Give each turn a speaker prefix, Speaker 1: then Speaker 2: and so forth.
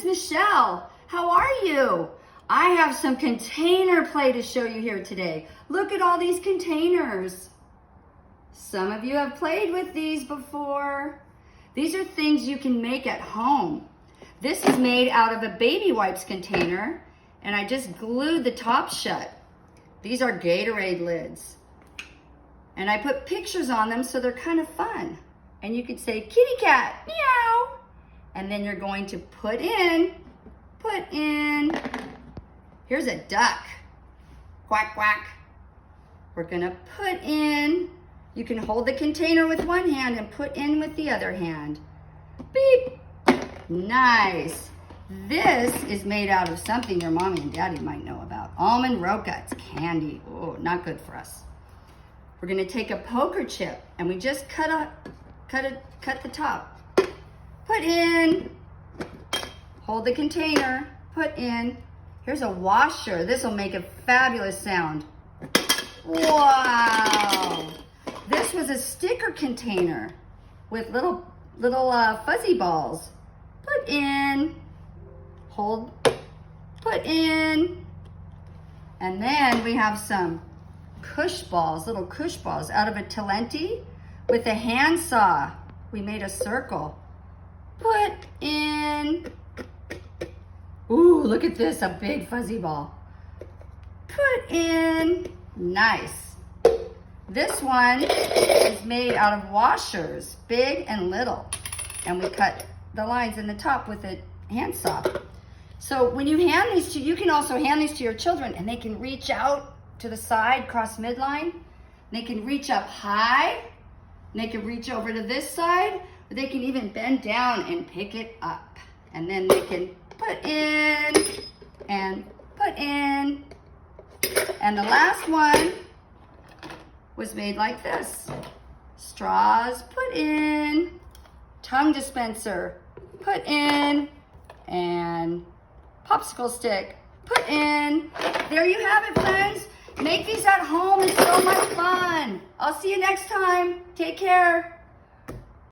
Speaker 1: Michelle. How are you? I have some container play to show you here today. Look at all these containers. Some of you have played with these before. These are things you can make at home. This is made out of a baby wipes container, and I just glued the top shut. These are Gatorade lids. And I put pictures on them so they're kind of fun. And you could say, kitty cat, meow. And then you're going to put in, here's a duck, quack, quack. We're gonna put in, you can hold the container with one hand and put in with the other hand. Beep, nice. This is made out of something your mommy and daddy might know about. Almond Roca, it's candy. Oh, not good for us. We're gonna take a poker chip and we just cut the top. Put in, hold the container, put in. Here's a washer. This will make a fabulous sound. Wow. This was a sticker container with little fuzzy balls. Put in, hold, put in. And then we have some Koosh balls, little Koosh balls out of a Talenti with a handsaw. We made a circle. Put in. Ooh, look at this, a big fuzzy ball. Put in. Nice. This one is made out of washers, big and little. And we cut the lines in the top with a handsaw. So when you hand these to, you can also hand these to your children and they can reach out to the side, cross midline. They can reach up high. And they can reach over to this side. Or they can even bend down and pick it up. And then they can put in and put in. And the last one was made like this. Straws, put in. Tongue dispenser, put in. And popsicle stick, put in. There you have it, friends. Make these at home. It's so much fun. I'll see you next time. Take care.